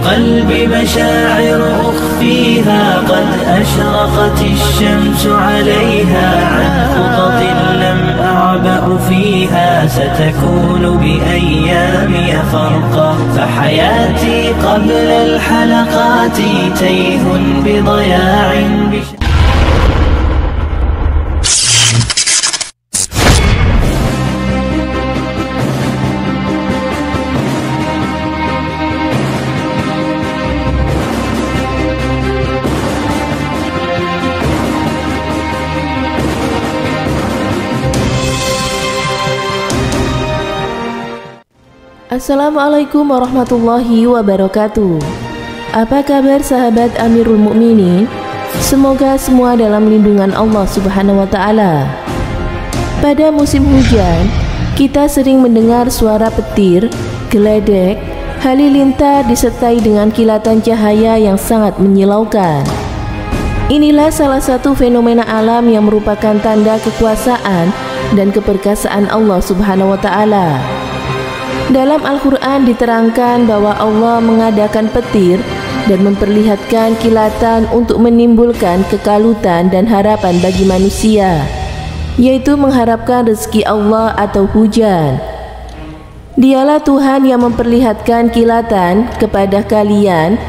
قلبي مشاعر أخفيها قد أشرقت الشمس عليها عن خطط لم أعبأ فيها ستكون بأيامي فرقا فحياتي قبل الحلقات تيه بضياع Assalamualaikum warahmatullahi wabarakatuh. Apa kabar sahabat Amirul Mukminin? Semoga semua dalam lindungan Allah Subhanahu wa Ta'ala. Pada musim hujan, kita sering mendengar suara petir, geledek, halilintar disertai dengan kilatan cahaya yang sangat menyilaukan. Inilah salah satu fenomena alam yang merupakan tanda kekuasaan dan keperkasaan Allah Subhanahu wa Ta'ala. Dalam Al-Quran diterangkan bahwa Allah mengadakan petir dan memperlihatkan kilatan untuk menimbulkan kekalutan dan harapan bagi manusia, yaitu mengharapkan rezeki Allah atau hujan. Dialah Tuhan yang memperlihatkan kilatan kepada kalian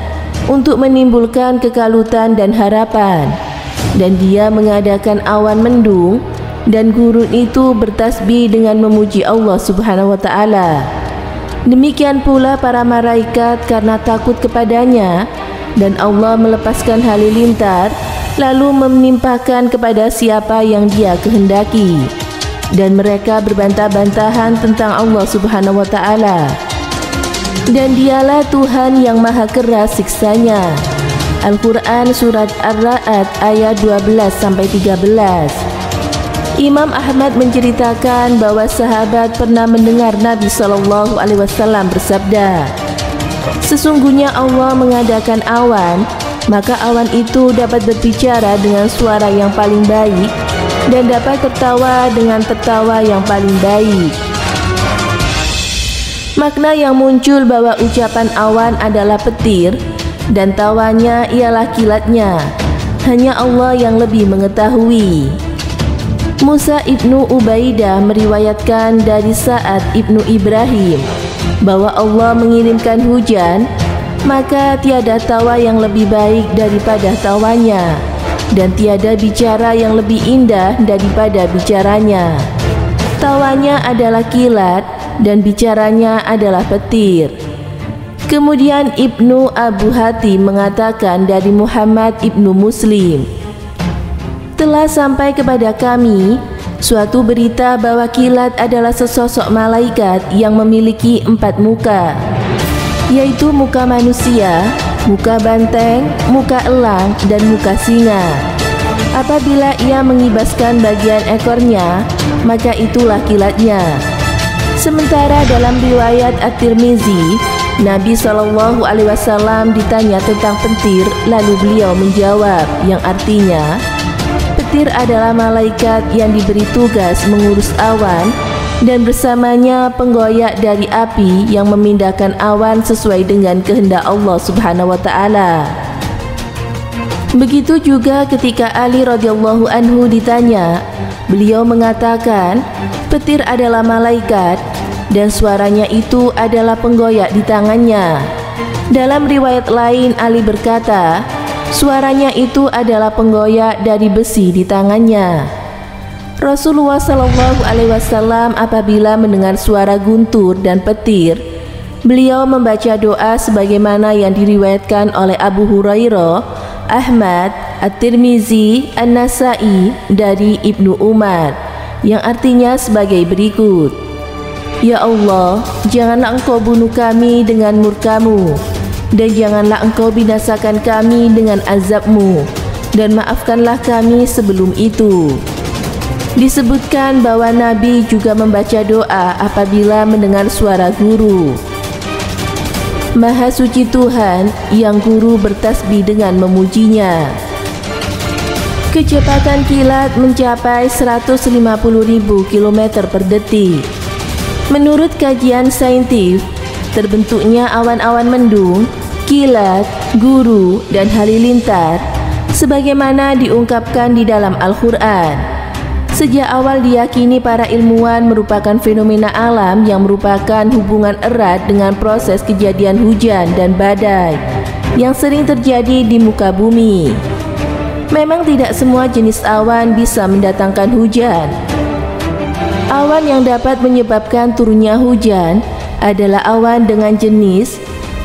untuk menimbulkan kekalutan dan harapan, dan Dia mengadakan awan mendung dan gurun itu bertasbih dengan memuji Allah Subhanahu wa Ta'ala. Demikian pula para malaikat karena takut kepadanya, dan Allah melepaskan halilintar lalu menimpakan kepada siapa yang Dia kehendaki, dan mereka berbantah-bantahan tentang Allah Subhanahu wa Ta'ala. Dan Dialah Tuhan yang maha keras siksanya. Al-Quran Surat Ar-Ra'd ayat 12-13. Imam Ahmad menceritakan bahwa sahabat pernah mendengar Nabi SAW bersabda, "Sesungguhnya Allah mengadakan awan, maka awan itu dapat berbicara dengan suara yang paling baik dan dapat tertawa dengan tertawa yang paling baik." Makna yang muncul bahwa ucapan awan adalah petir dan tawanya ialah kilatnya, hanya Allah yang lebih mengetahui. Musa ibnu Ubaidah meriwayatkan dari Sa'ad ibnu Ibrahim bahwa Allah mengirimkan hujan, maka tiada tawa yang lebih baik daripada tawanya, dan tiada bicara yang lebih indah daripada bicaranya. Tawanya adalah kilat dan bicaranya adalah petir. Kemudian Ibnu Abu Hatim mengatakan dari Muhammad ibnu Muslim, "Telah sampai kepada kami suatu berita bahwa kilat adalah sesosok malaikat yang memiliki 4 muka, yaitu muka manusia, muka banteng, muka elang, dan muka singa. Apabila ia mengibaskan bagian ekornya, maka itulah kilatnya." Sementara dalam riwayat At-Tirmizi, Nabi SAW ditanya tentang petir, lalu beliau menjawab, yang artinya, petir adalah malaikat yang diberi tugas mengurus awan, dan bersamanya penggoyak dari api yang memindahkan awan sesuai dengan kehendak Allah Subhanahu wa Ta'ala. Begitu juga ketika Ali radhiyallahu anhu ditanya, beliau mengatakan, petir adalah malaikat dan suaranya itu adalah penggoyak di tangannya. Dalam riwayat lain Ali berkata, suaranya itu adalah penggoyak dari besi di tangannya. Rasulullah SAW apabila mendengar suara guntur dan petir, beliau membaca doa sebagaimana yang diriwayatkan oleh Abu Hurairah, Ahmad, At-Tirmizi, An-Nasai dari Ibnu Umar, yang artinya sebagai berikut: Ya Allah, janganlah Engkau bunuh kami dengan murka-Mu, dan janganlah Engkau binasakan kami dengan azab-Mu, dan maafkanlah kami sebelum itu. Disebutkan bahwa Nabi juga membaca doa apabila mendengar suara guru. Maha suci Tuhan yang guru bertasbih dengan memujinya. Kecepatan kilat mencapai 150.000 km per detik. Menurut kajian saintif, terbentuknya awan-awan mendung, kilat, guru, dan halilintar sebagaimana diungkapkan di dalam Al-Quran. Sejak awal diyakini para ilmuwan merupakan fenomena alam yang merupakan hubungan erat dengan proses kejadian hujan dan badai yang sering terjadi di muka bumi. Memang tidak semua jenis awan bisa mendatangkan hujan. Awan yang dapat menyebabkan turunnya hujan adalah awan dengan jenis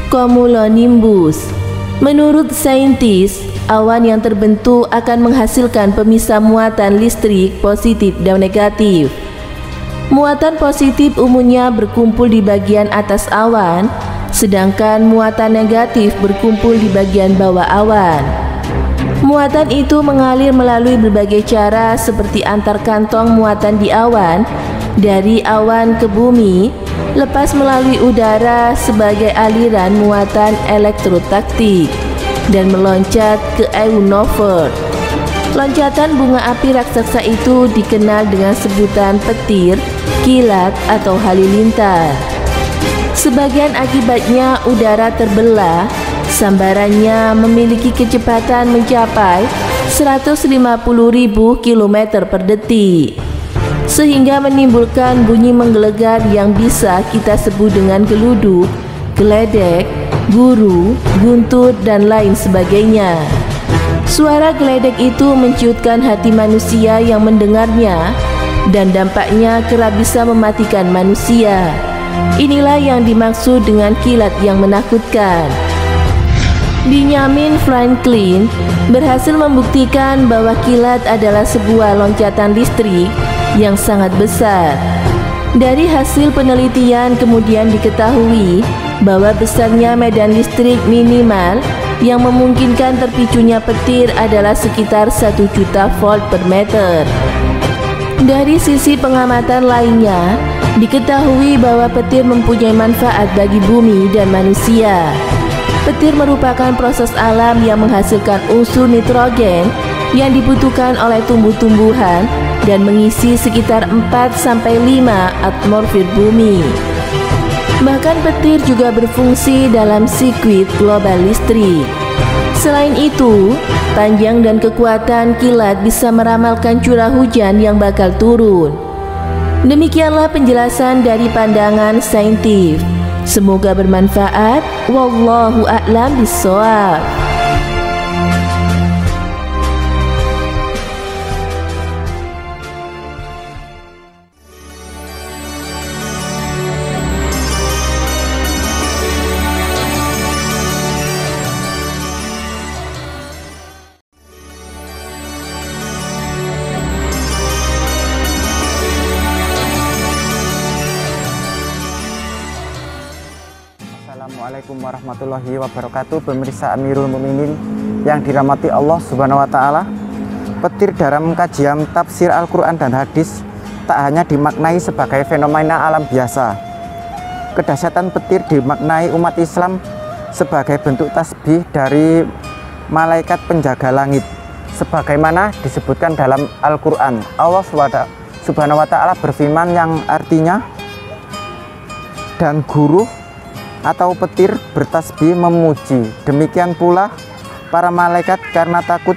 cumulonimbus. Menurut saintis, awan yang terbentuk akan menghasilkan pemisah muatan listrik positif dan negatif. Muatan positif umumnya berkumpul di bagian atas awan, sedangkan muatan negatif berkumpul di bagian bawah awan. Muatan itu mengalir melalui berbagai cara seperti antar kantong muatan di awan, dari awan ke bumi, lepas melalui udara sebagai aliran muatan elektrotaktik, dan meloncat ke ionosfer. Loncatan bunga api raksasa itu dikenal dengan sebutan petir, kilat, atau halilintar. Sebagian akibatnya udara terbelah, sambarannya memiliki kecepatan mencapai 150.000 km per detik, sehingga menimbulkan bunyi menggelegar yang bisa kita sebut dengan geluduk, geledek, guru, guntur, dan lain sebagainya. Suara geledek itu menciutkan hati manusia yang mendengarnya, dan dampaknya kerap bisa mematikan manusia. Inilah yang dimaksud dengan kilat yang menakutkan. Benjamin Franklin berhasil membuktikan bahwa kilat adalah sebuah loncatan listrik yang sangat besar. Dari hasil penelitian kemudian diketahui bahwa besarnya medan listrik minimal yang memungkinkan terpicunya petir adalah sekitar 1 juta volt per meter. Dari sisi pengamatan lainnya, diketahui bahwa petir mempunyai manfaat bagi bumi dan manusia. Petir merupakan proses alam yang menghasilkan unsur nitrogen yang dibutuhkan oleh tumbuh-tumbuhan dan mengisi sekitar 4-5 atmosfer bumi. Bahkan petir juga berfungsi dalam sirkuit global listrik. Selain itu, panjang dan kekuatan kilat bisa meramalkan curah hujan yang bakal turun. Demikianlah penjelasan dari pandangan saintif. Semoga bermanfaat. Wallahu a'lam bishawab. Assalamualaikum warahmatullahi wabarakatuh. Pemirsa Amirul Mukminin yang dirahmati Allah Subhanahu wa taala. Petir dalam kajian tafsir Al-Qur'an dan hadis tak hanya dimaknai sebagai fenomena alam biasa. Kedahsyatan petir dimaknai umat Islam sebagai bentuk tasbih dari malaikat penjaga langit. Sebagaimana disebutkan dalam Al-Qur'an, Allah Subhanahu wa taala berfirman yang artinya, dan guru atau petir bertasbih memuji, demikian pula para malaikat karena takut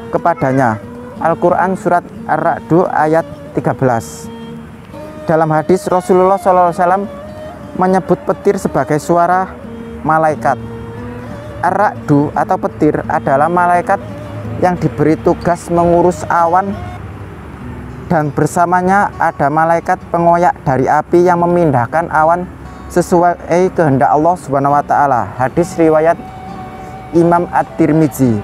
kepadanya. Al-Quran surat Ar-Ra'd ayat 13. Dalam hadis Rasulullah SAW menyebut petir sebagai suara malaikat. Ar-Ra'd atau petir adalah malaikat yang diberi tugas mengurus awan, dan bersamanya ada malaikat pengoyak dari api yang memindahkan awan sesuai kehendak Allah Subhanahu wa taala. Hadis riwayat Imam At-Tirmidzi.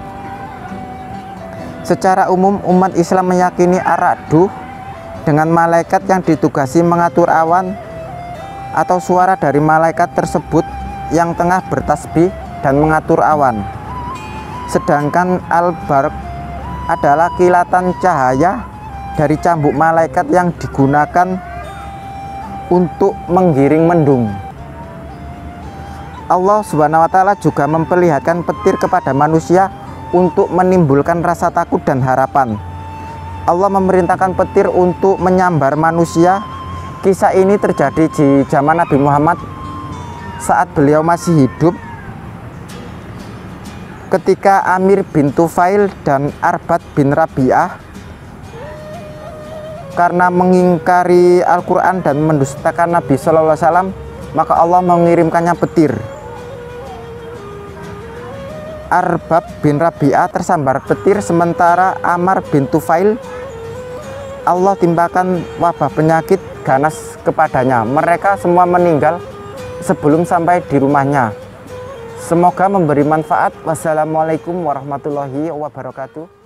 Secara umum umat Islam meyakini Ar-Ra'd dengan malaikat yang ditugasi mengatur awan atau suara dari malaikat tersebut yang tengah bertasbih dan mengatur awan. Sedangkan Al-Barq adalah kilatan cahaya dari cambuk malaikat yang digunakan untuk menggiring mendung. Allah Subhanahu wa taala juga memperlihatkan petir kepada manusia untuk menimbulkan rasa takut dan harapan. Allah memerintahkan petir untuk menyambar manusia. Kisah ini terjadi di zaman Nabi Muhammad saat beliau masih hidup ketika Amir bin Tufail dan Arbad bin Rabi'ah karena mengingkari Al-Quran dan mendustakan Nabi SAW, maka Allah mengirimkannya petir. Arbab bin Rabi'ah tersambar petir, sementara Amr bin Tufail Allah timpakan wabah penyakit ganas kepadanya. Mereka semua meninggal sebelum sampai di rumahnya. Semoga memberi manfaat. Wassalamualaikum warahmatullahi wabarakatuh.